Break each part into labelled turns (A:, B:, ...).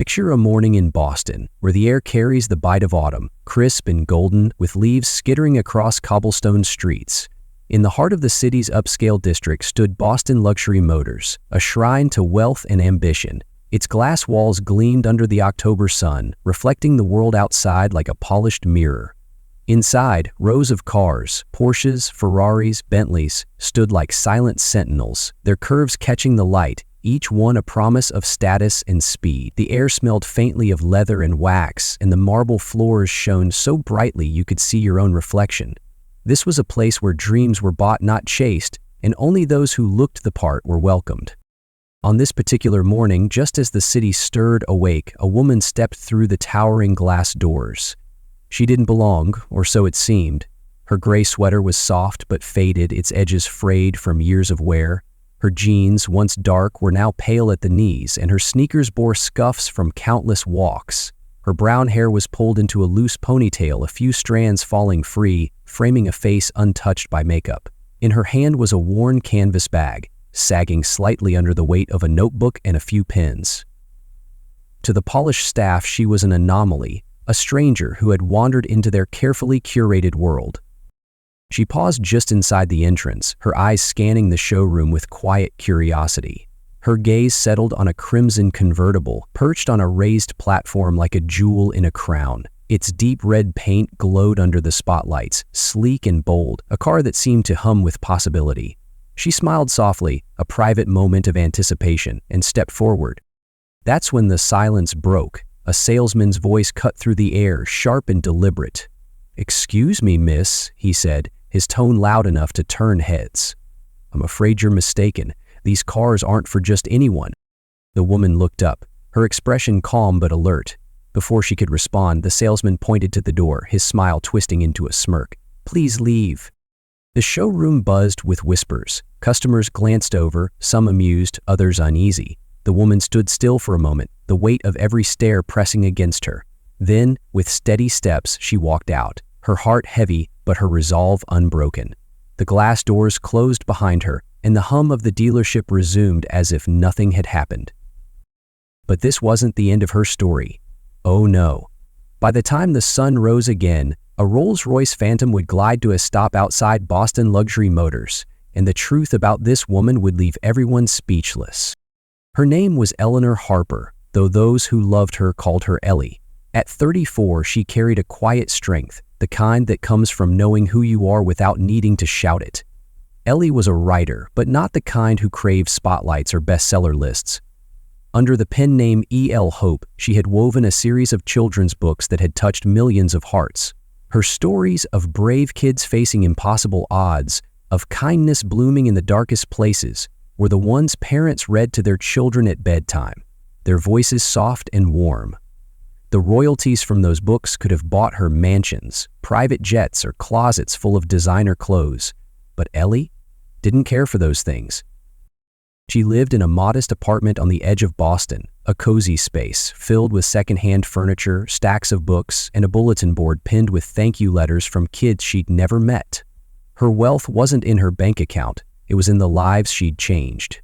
A: Picture a morning in Boston, where the air carries the bite of autumn, crisp and golden, with leaves skittering across cobblestone streets. In the heart of the city's upscale district stood Boston Luxury Motors, a shrine to wealth and ambition. Its glass walls gleamed under the October sun, reflecting the world outside like a polished mirror. Inside, rows of cars, Porsches, Ferraris, Bentleys, stood like silent sentinels, their curves catching the light, each one a promise of status and speed. The air smelled faintly of leather and wax, and the marble floors shone so brightly you could see your own reflection. This was a place where dreams were bought, not chased, and only those who looked the part were welcomed. On this particular morning, just as the city stirred awake, a woman stepped through the towering glass doors. She didn't belong, or so it seemed. Her gray sweater was soft but faded, its edges frayed from years of wear. Her jeans, once dark, were now pale at the knees, and her sneakers bore scuffs from countless walks. Her brown hair was pulled into a loose ponytail, a few strands falling free, framing a face untouched by makeup. In her hand was a worn canvas bag, sagging slightly under the weight of a notebook and a few pens. To the polished staff, she was an anomaly, a stranger who had wandered into their carefully curated world. She paused just inside the entrance, her eyes scanning the showroom with quiet curiosity. Her gaze settled on a crimson convertible, perched on a raised platform like a jewel in a crown. Its deep red paint glowed under the spotlights, sleek and bold, a car that seemed to hum with possibility. She smiled softly, a private moment of anticipation, and stepped forward. That's when the silence broke. A salesman's voice cut through the air, sharp and deliberate. "Excuse me, miss," he said, his tone loud enough to turn heads. "I'm afraid you're mistaken. These cars aren't for just anyone." The woman looked up, her expression calm but alert. Before she could respond, the salesman pointed to the door, his smile twisting into a smirk. "Please leave." The showroom buzzed with whispers. Customers glanced over, some amused, others uneasy. The woman stood still for a moment, the weight of every stare pressing against her. Then, with steady steps, she walked out, her heart heavy but her resolve unbroken. The glass doors closed behind her, and the hum of the dealership resumed as if nothing had happened. But this wasn't the end of her story. Oh no. By the time the sun rose again, a Rolls-Royce Phantom would glide to a stop outside Boston Luxury Motors, and the truth about this woman would leave everyone speechless. Her name was Eleanor Harper, though those who loved her called her Ellie. At 34, she carried a quiet strength, the kind that comes from knowing who you are without needing to shout it. Ellie was a writer, but not the kind who craved spotlights or bestseller lists. Under the pen name E.L. Hope, she had woven a series of children's books that had touched millions of hearts. Her stories of brave kids facing impossible odds, of kindness blooming in the darkest places, were the ones parents read to their children at bedtime, their voices soft and warm. The royalties from those books could have bought her mansions, private jets, or closets full of designer clothes. But Ellie didn't care for those things. She lived in a modest apartment on the edge of Boston, a cozy space filled with secondhand furniture, stacks of books, and a bulletin board pinned with thank you letters from kids she'd never met. Her wealth wasn't in her bank account, it was in the lives she'd changed.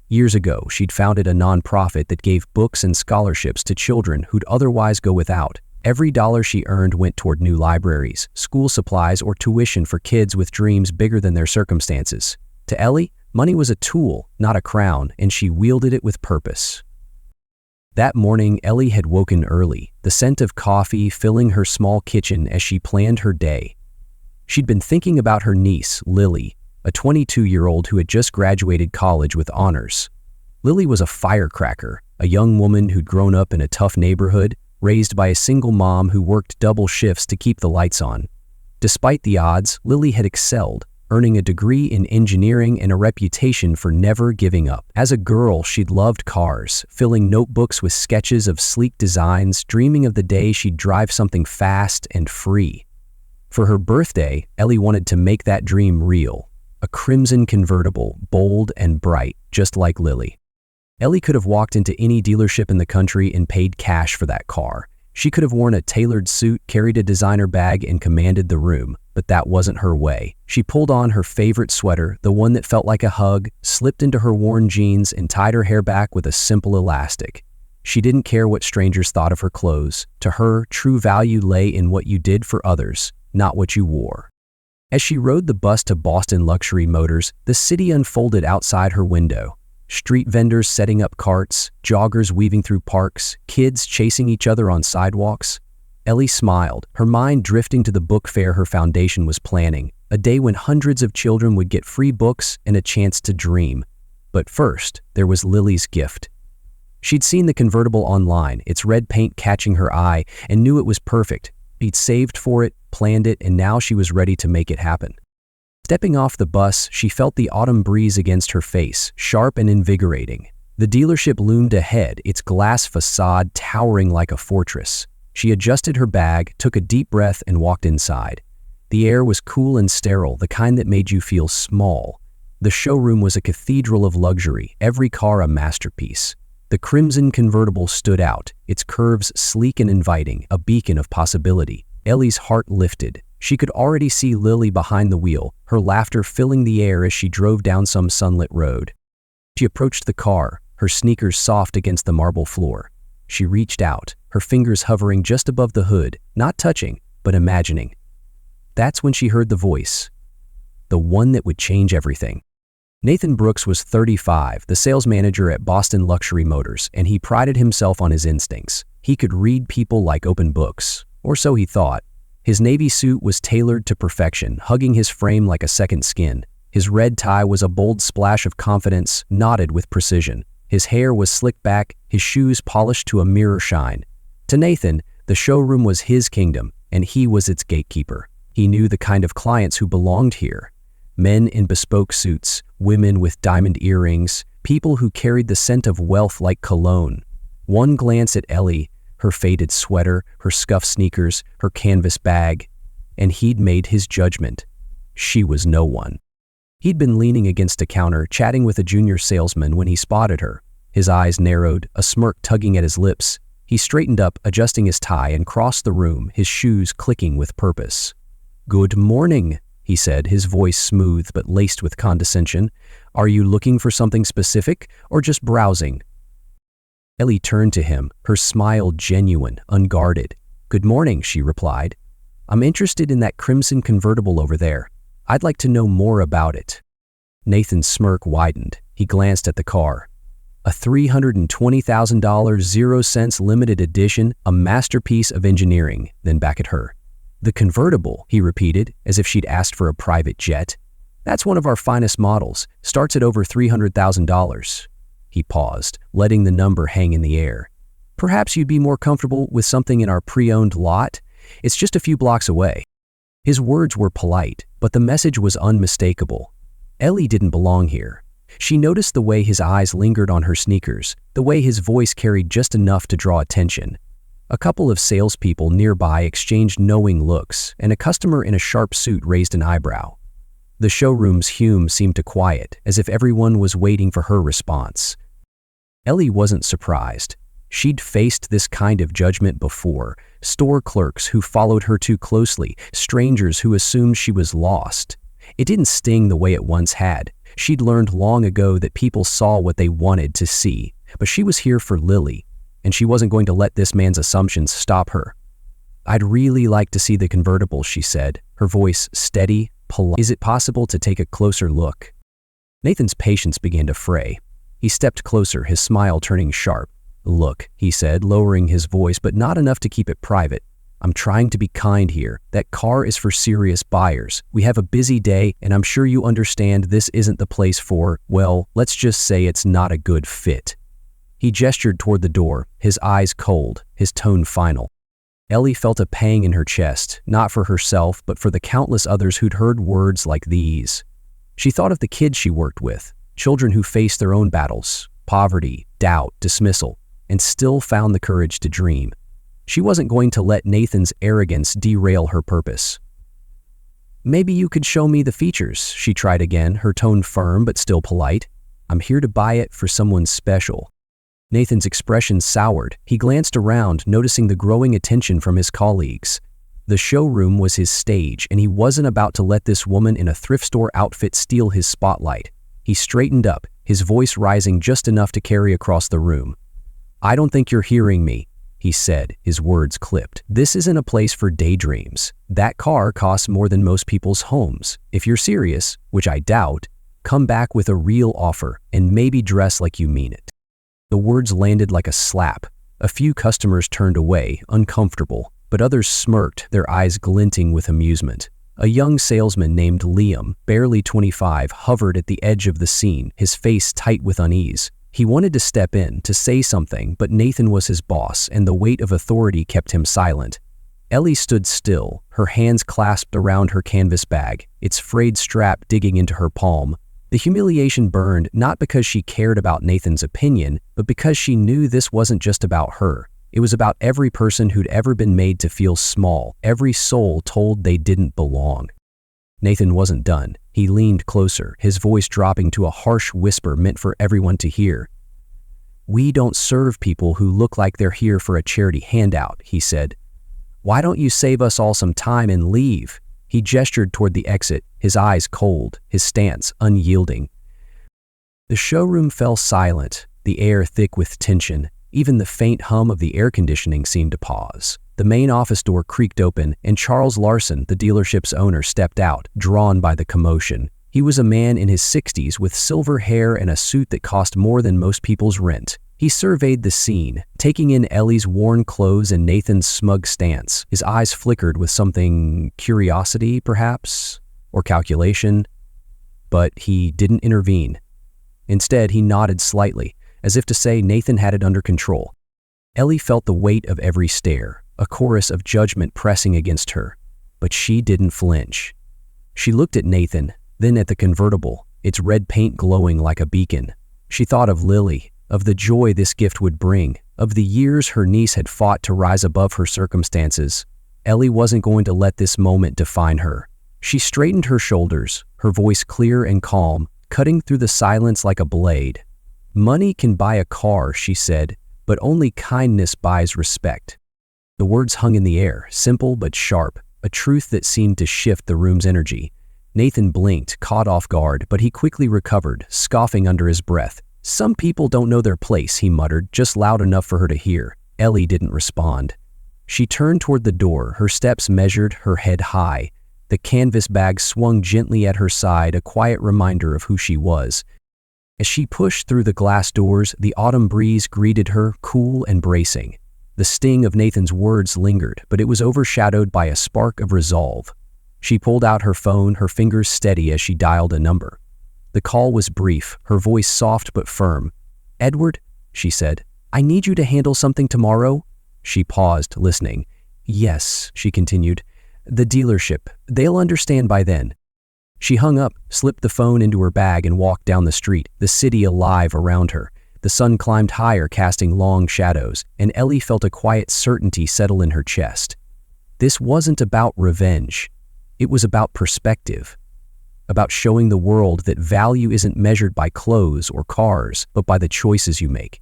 A: Years ago, she'd founded a nonprofit that gave books and scholarships to children who'd otherwise go without. Every dollar she earned went toward new libraries, school supplies, or tuition for kids with dreams bigger than their circumstances. To Ellie, money was a tool, not a crown, and she wielded it with purpose. That morning, Ellie had woken early, the scent of coffee filling her small kitchen as she planned her day. She'd been thinking about her niece, Lily, a 22-year-old who had just graduated college with honors. Lily was a firecracker, a young woman who'd grown up in a tough neighborhood, raised by a single mom who worked double shifts to keep the lights on. Despite the odds, Lily had excelled, earning a degree in engineering and a reputation for never giving up. As a girl, she'd loved cars, filling notebooks with sketches of sleek designs, dreaming of the day she'd drive something fast and free. For her birthday, Ellie wanted to make that dream real. A crimson convertible, bold and bright, just like Lily. Ellie could have walked into any dealership in the country and paid cash for that car. She could have worn a tailored suit, carried a designer bag, and commanded the room, but that wasn't her way. She pulled on her favorite sweater, the one that felt like a hug, slipped into her worn jeans, and tied her hair back with a simple elastic. She didn't care what strangers thought of her clothes. To her, true value lay in what you did for others, not what you wore. As she rode the bus to Boston Luxury Motors, the city unfolded outside her window. Street vendors setting up carts, joggers weaving through parks, kids chasing each other on sidewalks. Ellie smiled, her mind drifting to the book fair her foundation was planning, a day when hundreds of children would get free books and a chance to dream. But first, there was Lily's gift. She'd seen the convertible online, its red paint catching her eye, and knew it was perfect. She'd saved for it, planned it, and now she was ready to make it happen. Stepping off the bus, she felt the autumn breeze against her face, sharp and invigorating. The dealership loomed ahead, its glass facade towering like a fortress. She adjusted her bag, took a deep breath, and walked inside. The air was cool and sterile, the kind that made you feel small. The showroom was a cathedral of luxury, every car a masterpiece. The crimson convertible stood out, its curves sleek and inviting, a beacon of possibility. Ellie's heart lifted. She could already see Lily behind the wheel, her laughter filling the air as she drove down some sunlit road. She approached the car, her sneakers soft against the marble floor. She reached out, her fingers hovering just above the hood, not touching, but imagining. That's when she heard the voice. The one that would change everything. Nathan Brooks was 35, the sales manager at Boston Luxury Motors, and he prided himself on his instincts. He could read people like open books, or so he thought. His navy suit was tailored to perfection, hugging his frame like a second skin. His red tie was a bold splash of confidence, knotted with precision. His hair was slicked back, his shoes polished to a mirror shine. To Nathan, the showroom was his kingdom, and he was its gatekeeper. He knew the kind of clients who belonged here. Men in bespoke suits, women with diamond earrings, people who carried the scent of wealth like cologne. One glance at Ellie, her faded sweater, her scuffed sneakers, her canvas bag, and he'd made his judgment. She was no one. He'd been leaning against a counter, chatting with a junior salesman when he spotted her. His eyes narrowed, a smirk tugging at his lips. He straightened up, adjusting his tie, and crossed the room, his shoes clicking with purpose. "Good morning," he said, his voice smooth but laced with condescension. "Are you looking for something specific, or just browsing?" Ellie turned to him, her smile genuine, unguarded. "Good morning," she replied. "I'm interested in that crimson convertible over there. I'd like to know more about it." Nathan's smirk widened. He glanced at the car. A $320,000 0 cents limited edition, a masterpiece of engineering, then back at her. "The convertible," he repeated, as if she'd asked for a private jet. "That's one of our finest models, starts at over $300,000. He paused, letting the number hang in the air. "Perhaps you'd be more comfortable with something in our pre-owned lot? It's just a few blocks away." His words were polite, but the message was unmistakable. Ellie didn't belong here. She noticed the way his eyes lingered on her sneakers, the way his voice carried just enough to draw attention. A couple of salespeople nearby exchanged knowing looks, and a customer in a sharp suit raised an eyebrow. The showroom's hum seemed to quiet, as if everyone was waiting for her response. Ellie wasn't surprised. She'd faced this kind of judgment before, store clerks who followed her too closely, strangers who assumed she was lost. It didn't sting the way it once had. She'd learned long ago that people saw what they wanted to see, but she was here for Lily, and she wasn't going to let this man's assumptions stop her. "I'd really like to see the convertible," she said, her voice steady, polite. "Is it possible to take a closer look?" Nathan's patience began to fray. He stepped closer, his smile turning sharp. "Look," he said, lowering his voice, but not enough to keep it private. "I'm trying to be kind here. That car is for serious buyers. We have a busy day, and I'm sure you understand this isn't the place for, well, let's just say it's not a good fit." He gestured toward the door, his eyes cold, his tone final. Ellie felt a pang in her chest, not for herself, but for the countless others who'd heard words like these. She thought of the kids she worked with, children who faced their own battles, poverty, doubt, dismissal, and still found the courage to dream. She wasn't going to let Nathan's arrogance derail her purpose. "Maybe you could show me the features," she tried again, her tone firm but still polite. "I'm here to buy it for someone special." Nathan's expression soured. He glanced around, noticing the growing attention from his colleagues. The showroom was his stage, and he wasn't about to let this woman in a thrift store outfit steal his spotlight. He straightened up, his voice rising just enough to carry across the room. "I don't think you're hearing me," he said, his words clipped. "This isn't a place for daydreams. That car costs more than most people's homes. If you're serious, which I doubt, come back with a real offer and maybe dress like you mean it." The words landed like a slap. A few customers turned away, uncomfortable, but others smirked, their eyes glinting with amusement. A young salesman named Liam, barely 25, hovered at the edge of the scene, his face tight with unease. He wanted to step in, to say something, but Nathan was his boss, and the weight of authority kept him silent. Ellie stood still, her hands clasped around her canvas bag, its frayed strap digging into her palm. The humiliation burned not because she cared about Nathan's opinion, but because she knew this wasn't just about her. It was about every person who'd ever been made to feel small, every soul told they didn't belong. Nathan wasn't done. He leaned closer, his voice dropping to a harsh whisper meant for everyone to hear. "We don't serve people who look like they're here for a charity handout," he said. "Why don't you save us all some time and leave?" He gestured toward the exit, his eyes cold, his stance unyielding. The showroom fell silent, the air thick with tension. Even the faint hum of the air conditioning seemed to pause. The main office door creaked open, and Charles Larson, the dealership's owner, stepped out, drawn by the commotion. He was a man in his 60s with silver hair and a suit that cost more than most people's rent. He surveyed the scene, taking in Ellie's worn clothes and Nathan's smug stance. His eyes flickered with something, curiosity, perhaps, or calculation. But he didn't intervene. Instead, he nodded slightly, as if to say Nathan had it under control. Ellie felt the weight of every stare, a chorus of judgment pressing against her. But she didn't flinch. She looked at Nathan, then at the convertible, its red paint glowing like a beacon. She thought of Lily, of the joy this gift would bring, of the years her niece had fought to rise above her circumstances. Ellie wasn't going to let this moment define her. She straightened her shoulders, her voice clear and calm, cutting through the silence like a blade. "Money can buy a car," she said, "but only kindness buys respect." The words hung in the air, simple but sharp, a truth that seemed to shift the room's energy. Nathan blinked, caught off guard, but he quickly recovered, scoffing under his breath. "Some people don't know their place," he muttered, just loud enough for her to hear. Ellie didn't respond. She turned toward the door, her steps measured, her head high. The canvas bag swung gently at her side, a quiet reminder of who she was. As she pushed through the glass doors, the autumn breeze greeted her, cool and bracing. The sting of Nathan's words lingered, but it was overshadowed by a spark of resolve. She pulled out her phone, her fingers steady as she dialed a number. The call was brief, her voice soft but firm. "Edward," she said, "I need you to handle something tomorrow." She paused, listening. "Yes," she continued. "The dealership. They'll understand by then." She hung up, slipped the phone into her bag and walked down the street, the city alive around her. The sun climbed higher, casting long shadows, and Ellie felt a quiet certainty settle in her chest. This wasn't about revenge. It was about perspective. About showing the world that value isn't measured by clothes or cars, but by the choices you make.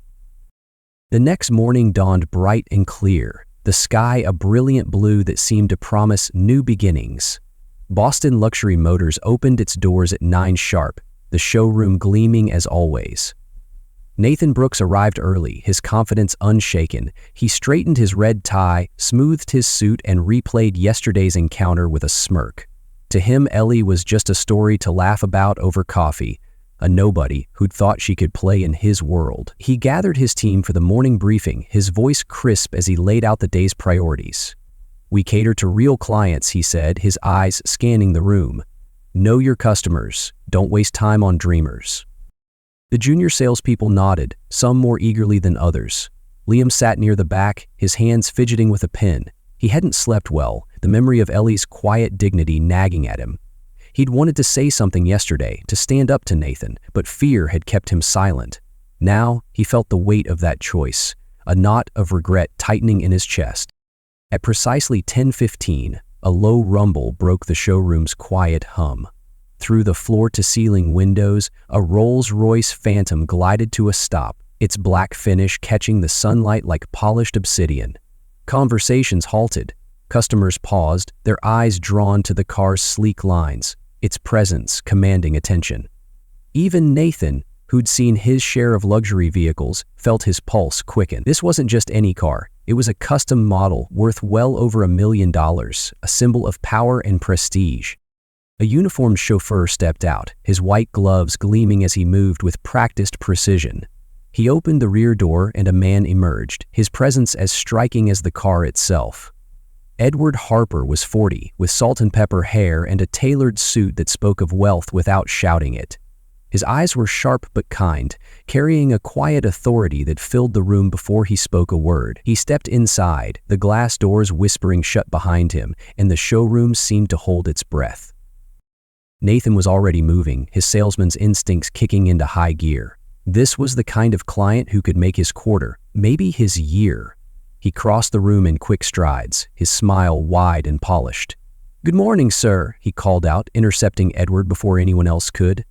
A: The next morning dawned bright and clear, the sky a brilliant blue that seemed to promise new beginnings. Boston Luxury Motors opened its doors at 9 sharp, the showroom gleaming as always. Nathan Brooks arrived early, his confidence unshaken. He straightened his red tie, smoothed his suit, and replayed yesterday's encounter with a smirk. To him, Ellie was just a story to laugh about over coffee, a nobody who'd thought she could play in his world. He gathered his team for the morning briefing, his voice crisp as he laid out the day's priorities. "We cater to real clients," he said, his eyes scanning the room. "Know your customers. Don't waste time on dreamers." The junior salespeople nodded, some more eagerly than others. Liam sat near the back, his hands fidgeting with a pen. He hadn't slept well, the memory of Ellie's quiet dignity nagging at him. He'd wanted to say something yesterday, to stand up to Nathan, but fear had kept him silent. Now he felt the weight of that choice, a knot of regret tightening in his chest. At precisely 10:15, a low rumble broke the showroom's quiet hum. Through the floor-to-ceiling windows, a Rolls-Royce Phantom glided to a stop, its black finish catching the sunlight like polished obsidian. Conversations halted. Customers paused, their eyes drawn to the car's sleek lines, its presence commanding attention. Even Nathan, who'd seen his share of luxury vehicles, felt his pulse quicken. This wasn't just any car. It was a custom model worth well over $1 million, a symbol of power and prestige. A uniformed chauffeur stepped out, his white gloves gleaming as he moved with practiced precision. He opened the rear door and a man emerged, his presence as striking as the car itself. Edward Harper was 40, with salt and pepper hair and a tailored suit that spoke of wealth without shouting it. His eyes were sharp but kind, carrying a quiet authority that filled the room before he spoke a word. He stepped inside, the glass doors whispering shut behind him, and the showroom seemed to hold its breath. Nathan was already moving, his salesman's instincts kicking into high gear. This was the kind of client who could make his quarter, maybe his year. He crossed the room in quick strides, his smile wide and polished. "Good morning, sir," he called out, intercepting Edward before anyone else could.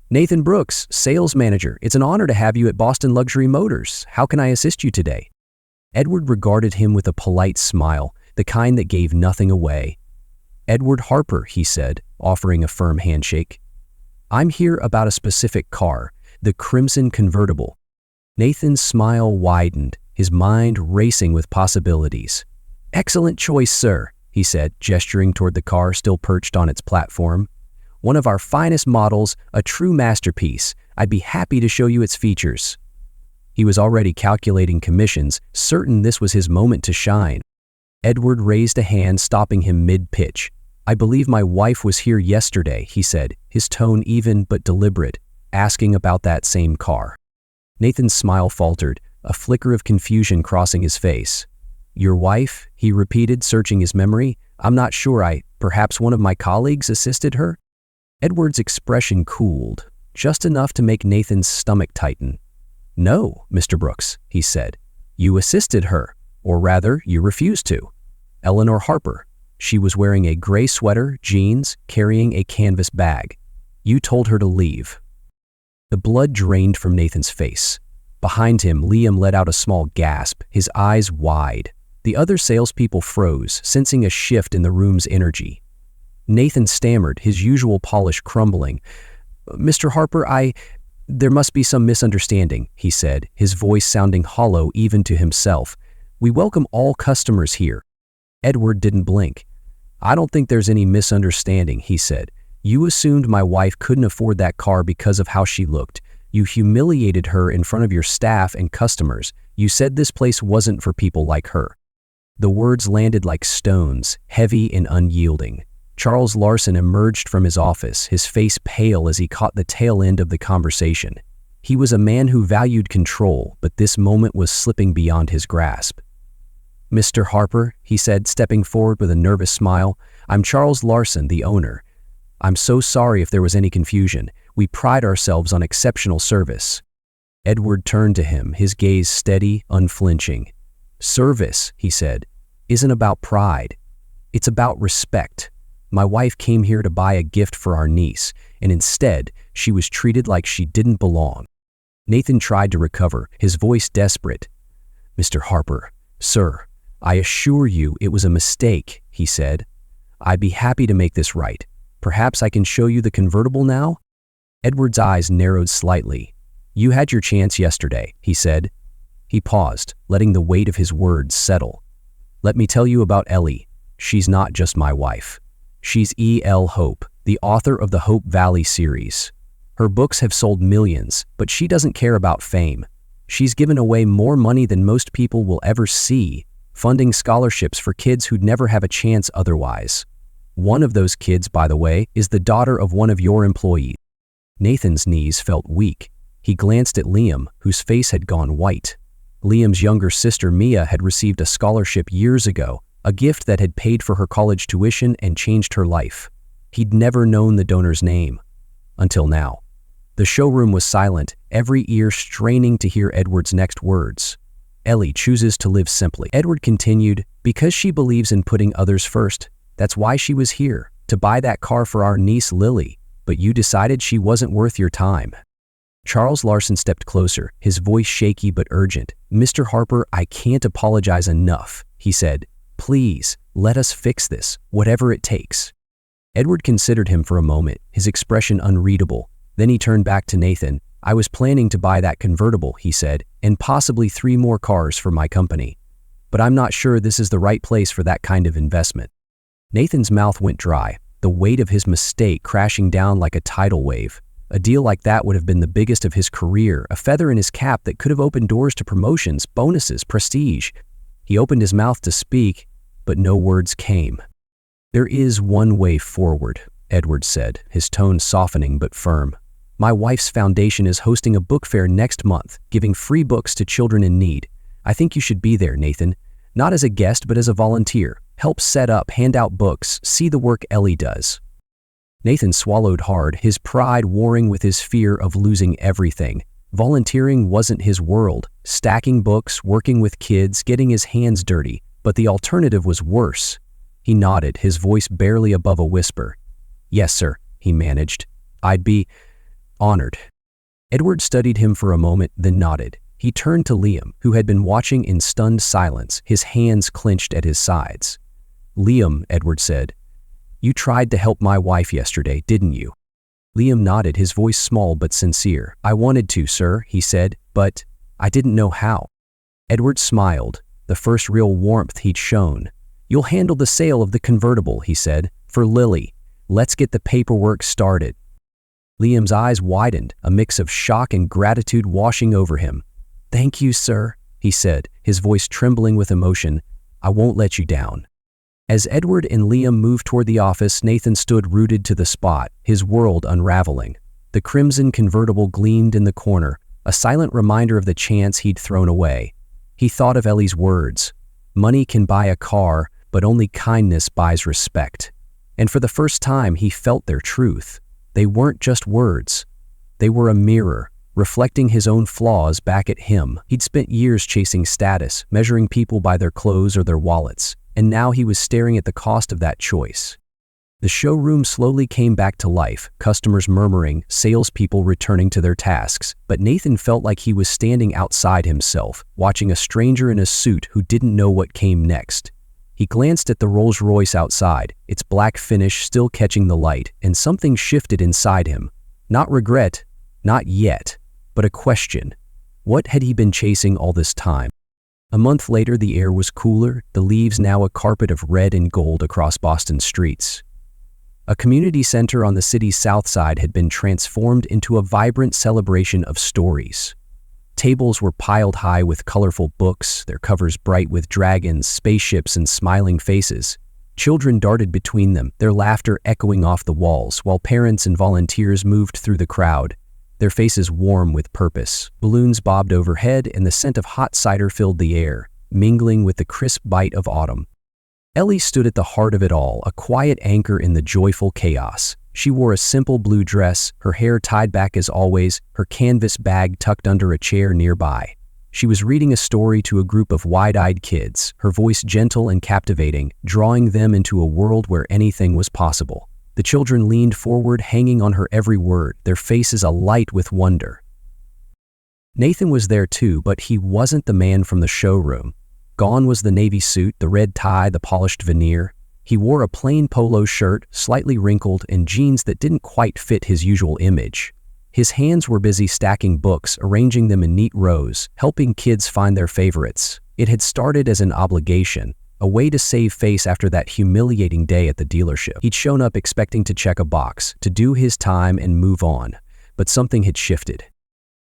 A: "Nathan Brooks, sales manager. It's an honor to have you at Boston Luxury Motors. How can I assist you today?" Edward regarded him with a polite smile, the kind that gave nothing away. "Edward Harper," he said, offering a firm handshake. "I'm here about a specific car, the crimson convertible." Nathan's smile widened, his mind racing with possibilities. "Excellent choice, sir," he said, gesturing toward the car still perched on its platform. "One of our finest models, a true masterpiece. I'd be happy to show you its features." He was already calculating commissions, certain this was his moment to shine. Edward raised a hand, stopping him mid-pitch. "I believe my wife was here yesterday," he said, his tone even but deliberate, asking about that same car. Nathan's smile faltered, a flicker of confusion crossing his face. "Your wife?" he repeated, searching his memory. "I'm not sure. Perhaps one of my colleagues assisted her?" Edward's expression cooled, just enough to make Nathan's stomach tighten. "No, Mr. Brooks," he said. "You assisted her, or rather, you refused to. Eleanor Harper. She was wearing a gray sweater, jeans, carrying a canvas bag. You told her to leave." The blood drained from Nathan's face. Behind him, Liam let out a small gasp, his eyes wide. The other salespeople froze, sensing a shift in the room's energy. Nathan stammered, his usual polish crumbling. "Mr. Harper, there must be some misunderstanding," he said, his voice sounding hollow even to himself. "We welcome all customers here." Edward didn't blink. "I don't think there's any misunderstanding," he said. "You assumed my wife couldn't afford that car because of how she looked. You humiliated her in front of your staff and customers. You said this place wasn't for people like her." The words landed like stones, heavy and unyielding. Charles Larson emerged from his office, his face pale as he caught the tail end of the conversation. He was a man who valued control, but this moment was slipping beyond his grasp. "Mr. Harper," he said, stepping forward with a nervous smile, "I'm Charles Larson, the owner. I'm so sorry if there was any confusion. We pride ourselves on exceptional service." Edward turned to him, his gaze steady, unflinching. "Service," he said, "isn't about pride. It's about respect. My wife came here to buy a gift for our niece, and instead, she was treated like she didn't belong." Nathan tried to recover, his voice desperate. "Mr. Harper, sir, I assure you it was a mistake," he said. "I'd be happy to make this right. Perhaps I can show you the convertible now?" Edward's eyes narrowed slightly. "You had your chance yesterday," he said. He paused, letting the weight of his words settle. "Let me tell you about Ellie. She's not just my wife. She's E.L. Hope, the author of the Hope Valley series. Her books have sold millions, but she doesn't care about fame. She's given away more money than most people will ever see, funding scholarships for kids who'd never have a chance otherwise. One of those kids, by the way, is the daughter of one of your employees." Nathan's knees felt weak. He glanced at Liam, whose face had gone white. Liam's younger sister Mia had received a scholarship years ago, a gift that had paid for her college tuition and changed her life. He'd never known the donor's name. Until now. The showroom was silent, every ear straining to hear Edward's next words. "Ellie chooses to live simply," Edward continued, "because she believes in putting others first. That's why she was here, to buy that car for our niece Lily, but you decided she wasn't worth your time." Charles Larson stepped closer, his voice shaky but urgent. "Mr. Harper, I can't apologize enough," he said. "Please, let us fix this, whatever it takes." Edward considered him for a moment, his expression unreadable. Then he turned back to Nathan. "I was planning to buy that convertible," he said, "and possibly 3 more cars for my company. But I'm not sure this is the right place for that kind of investment." Nathan's mouth went dry, the weight of his mistake crashing down like a tidal wave. A deal like that would have been the biggest of his career, a feather in his cap that could have opened doors to promotions, bonuses, prestige. He opened his mouth to speak, but no words came. "There is one way forward," Edward said, his tone softening but firm. "My wife's foundation is hosting a book fair next month, giving free books to children in need. I think you should be there, Nathan. Not as a guest, but as a volunteer. Help set up, hand out books, see the work Ellie does." Nathan swallowed hard, his pride warring with his fear of losing everything. Volunteering wasn't his world. Stacking books, working with kids, getting his hands dirty. But the alternative was worse. He nodded, his voice barely above a whisper. "Yes, sir," he managed. "I'd be honored." Edward studied him for a moment, then nodded. He turned to Liam, who had been watching in stunned silence, his hands clenched at his sides. "Liam," Edward said, "you tried to help my wife yesterday, didn't you?" Liam nodded, his voice small but sincere. "I wanted to, sir," he said, "but I didn't know how." Edward smiled, the first real warmth he'd shown. "You'll handle the sale of the convertible," he said, "for Lily. Let's get the paperwork started." Liam's eyes widened, a mix of shock and gratitude washing over him. "Thank you, sir," he said, his voice trembling with emotion. "I won't let you down." As Edward and Liam moved toward the office, Nathan stood rooted to the spot, his world unraveling. The crimson convertible gleamed in the corner, a silent reminder of the chance he'd thrown away. He thought of Ellie's words. "Money can buy a car, but only kindness buys respect." And for the first time, he felt their truth. They weren't just words. They were a mirror, reflecting his own flaws back at him. He'd spent years chasing status, measuring people by their clothes or their wallets. And now he was staring at the cost of that choice. The showroom slowly came back to life, customers murmuring, salespeople returning to their tasks, but Nathan felt like he was standing outside himself, watching a stranger in a suit who didn't know what came next. He glanced at the Rolls-Royce outside, its black finish still catching the light, and something shifted inside him. Not regret, not yet, but a question. What had he been chasing all this time? A month later, the air was cooler, the leaves now a carpet of red and gold across Boston streets. A community center on the city's south side had been transformed into a vibrant celebration of stories. Tables were piled high with colorful books, their covers bright with dragons, spaceships, and smiling faces. Children darted between them, their laughter echoing off the walls, while parents and volunteers moved through the crowd, their faces warm with purpose. Balloons bobbed overhead, and the scent of hot cider filled the air, mingling with the crisp bite of autumn. Ellie stood at the heart of it all, a quiet anchor in the joyful chaos. She wore a simple blue dress, her hair tied back as always, her canvas bag tucked under a chair nearby. She was reading a story to a group of wide-eyed kids, her voice gentle and captivating, drawing them into a world where anything was possible. The children leaned forward, hanging on her every word, their faces alight with wonder. Nathan was there too, but he wasn't the man from the showroom. Gone was the navy suit, the red tie, the polished veneer. He wore a plain polo shirt, slightly wrinkled, and jeans that didn't quite fit his usual image. His hands were busy stacking books, arranging them in neat rows, helping kids find their favorites. It had started as an obligation, a way to save face after that humiliating day at the dealership. He'd shown up expecting to check a box, to do his time and move on, but something had shifted.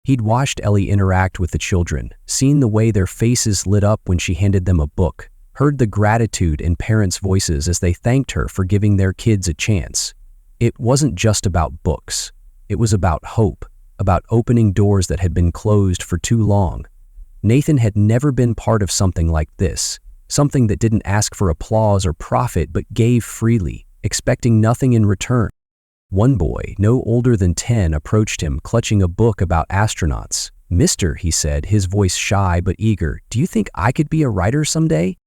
A: He'd watched Ellie interact with the children, seen the way their faces lit up when she handed them a book, heard the gratitude in parents' voices as they thanked her for giving their kids a chance. It wasn't just about books. It was about hope, about opening doors that had been closed for too long. Nathan had never been part of something like this. Something that didn't ask for applause or profit but gave freely, expecting nothing in return. One boy, no older than 10, approached him, clutching a book about astronauts. "Mister," he said, his voice shy but eager, "do you think I could be a writer someday?"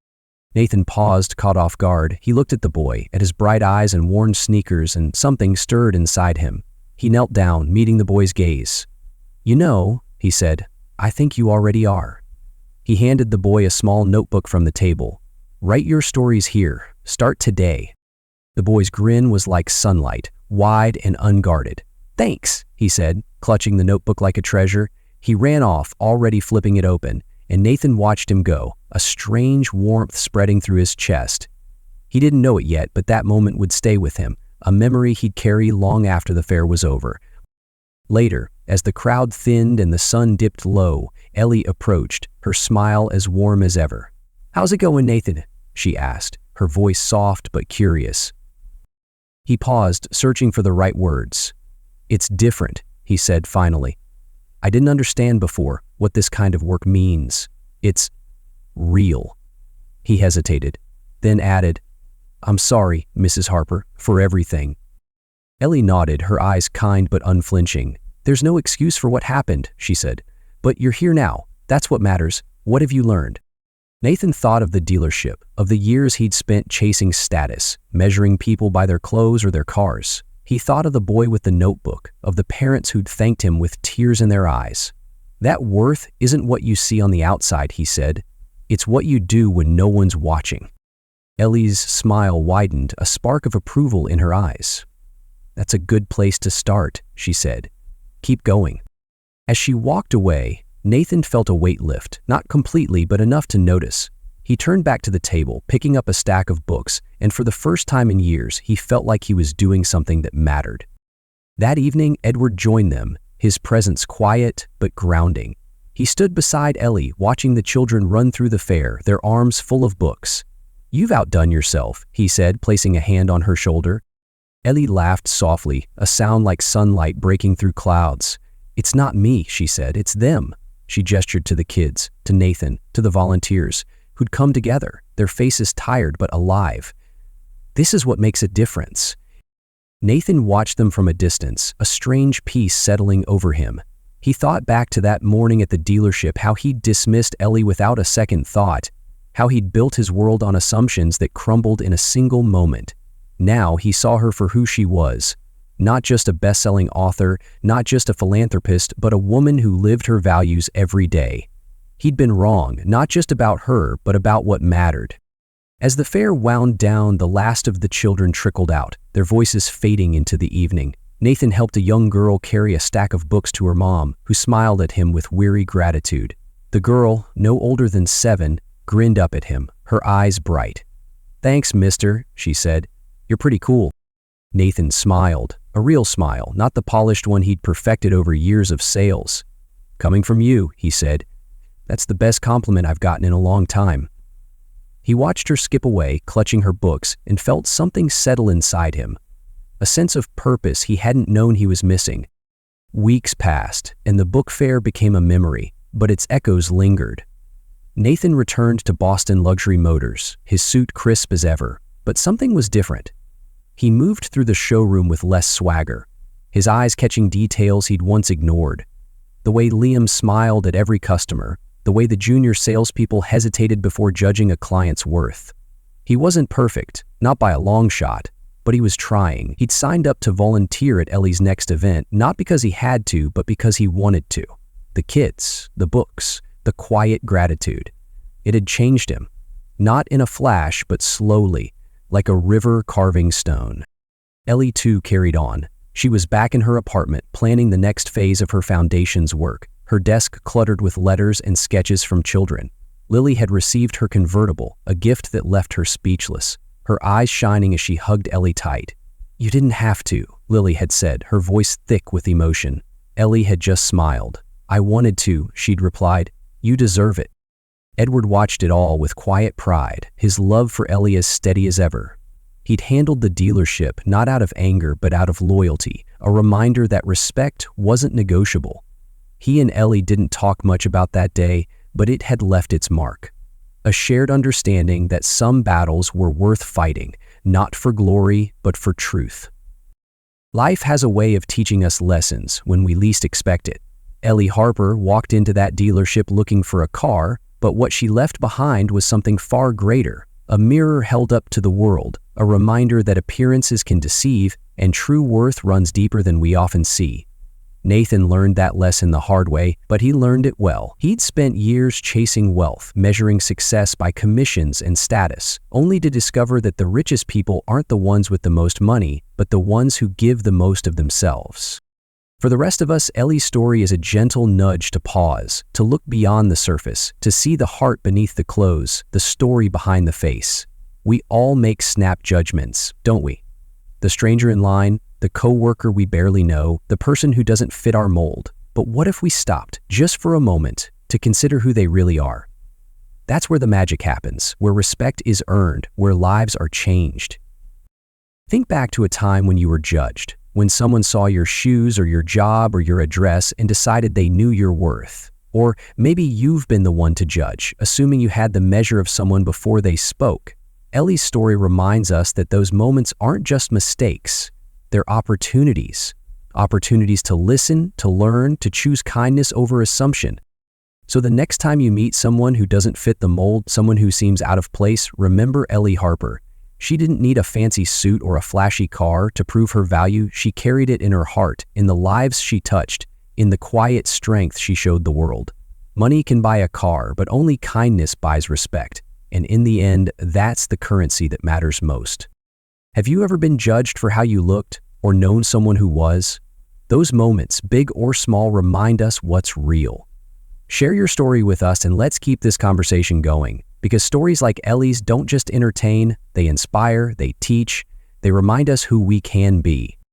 A: Nathan paused, caught off guard. He looked at the boy, at his bright eyes and worn sneakers, and something stirred inside him. He knelt down, meeting the boy's gaze. "You know," he said, "I think you already are." He handed the boy a small notebook from the table. "Write your stories here. Start today." The boy's grin was like sunlight, wide and unguarded. "Thanks," he said, clutching the notebook like a treasure. He ran off, already flipping it open, and Nathan watched him go, a strange warmth spreading through his chest. He didn't know it yet, but that moment would stay with him, a memory he'd carry long after the fair was over. Later, as the crowd thinned and the sun dipped low, Ellie approached, her smile as warm as ever. "How's it going, Nathan?" she asked, her voice soft but curious. He paused, searching for the right words. "It's different," he said finally. "I didn't understand before what this kind of work means. It's real." He hesitated, then added, "I'm sorry, Mrs. Harper, for everything." Ellie nodded, her eyes kind but unflinching. "There's no excuse for what happened," she said. "But you're here now. That's what matters. What have you learned?" Nathan thought of the dealership, of the years he'd spent chasing status, measuring people by their clothes or their cars. He thought of the boy with the notebook, of the parents who'd thanked him with tears in their eyes. "That worth isn't what you see on the outside," he said. "It's what you do when no one's watching." Ellie's smile widened, a spark of approval in her eyes. "That's a good place to start," she said. "Keep going." As she walked away, Nathan felt a weight lift, not completely but enough to notice. He turned back to the table, picking up a stack of books, and for the first time in years, he felt like he was doing something that mattered. That evening, Edward joined them, his presence quiet but grounding. He stood beside Ellie, watching the children run through the fair, their arms full of books. "You've outdone yourself," he said, placing a hand on her shoulder. Ellie laughed softly, a sound like sunlight breaking through clouds. "It's not me," she said, "it's them." She gestured to the kids, to Nathan, to the volunteers, who'd come together, their faces tired but alive. "This is what makes a difference." Nathan watched them from a distance, a strange peace settling over him. He thought back to that morning at the dealership, how he'd dismissed Ellie without a second thought, how he'd built his world on assumptions that crumbled in a single moment. Now he saw her for who she was. Not just a best-selling author, not just a philanthropist, but a woman who lived her values every day. He'd been wrong, not just about her, but about what mattered. As the fair wound down, the last of the children trickled out, their voices fading into the evening. Nathan helped a young girl carry a stack of books to her mom, who smiled at him with weary gratitude. The girl, no older than 7, grinned up at him, her eyes bright. "Thanks, mister," she said. "You're pretty cool." Nathan smiled, a real smile, not the polished one he'd perfected over years of sales. "Coming from you," he said. "That's the best compliment I've gotten in a long time." He watched her skip away, clutching her books, and felt something settle inside him. A sense of purpose he hadn't known he was missing. Weeks passed, and the book fair became a memory, but its echoes lingered. Nathan returned to Boston Luxury Motors, his suit crisp as ever, but something was different. He moved through the showroom with less swagger, his eyes catching details he'd once ignored. The way Liam smiled at every customer, the way the junior salespeople hesitated before judging a client's worth. He wasn't perfect, not by a long shot, but he was trying. He'd signed up to volunteer at Ellie's next event, not because he had to, but because he wanted to. The kids, the books, the quiet gratitude. It had changed him, not in a flash, but slowly, like a river carving stone. Ellie too carried on. She was back in her apartment, planning the next phase of her foundation's work, her desk cluttered with letters and sketches from children. Lily had received her convertible, a gift that left her speechless, her eyes shining as she hugged Ellie tight. "You didn't have to," Lily had said, her voice thick with emotion. Ellie had just smiled. "I wanted to," she'd replied. "You deserve it." Edward watched it all with quiet pride, his love for Ellie as steady as ever. He'd handled the dealership not out of anger but out of loyalty, a reminder that respect wasn't negotiable. He and Ellie didn't talk much about that day, but it had left its mark. A shared understanding that some battles were worth fighting, not for glory but for truth. Life has a way of teaching us lessons when we least expect it. Ellie Harper walked into that dealership looking for a car, but what she left behind was something far greater, a mirror held up to the world, a reminder that appearances can deceive and true worth runs deeper than we often see. Nathan learned that lesson the hard way, but he learned it well. He'd spent years chasing wealth, measuring success by commissions and status, only to discover that the richest people aren't the ones with the most money, but the ones who give the most of themselves. For the rest of us, Ellie's story is a gentle nudge to pause, to look beyond the surface, to see the heart beneath the clothes, the story behind the face. We all make snap judgments, don't we? The stranger in line, the coworker we barely know, the person who doesn't fit our mold. But what if we stopped, just for a moment, to consider who they really are? That's where the magic happens, where respect is earned, where lives are changed. Think back to a time when you were judged, when someone saw your shoes or your job or your address and decided they knew your worth. Or maybe you've been the one to judge, assuming you had the measure of someone before they spoke. Ellie's story reminds us that those moments aren't just mistakes, they're opportunities. Opportunities to listen, to learn, to choose kindness over assumption. So the next time you meet someone who doesn't fit the mold, someone who seems out of place, remember Ellie Harper. She didn't need a fancy suit or a flashy car to prove her value. She carried it in her heart, in the lives she touched, in the quiet strength she showed the world. Money can buy a car, but only kindness buys respect. And in the end, that's the currency that matters most. Have you ever been judged for how you looked, or known someone who was? Those moments, big or small, remind us what's real. Share your story with us and let's keep this conversation going, because stories like Ellie's don't just entertain, they inspire, they teach, they remind us who we can be.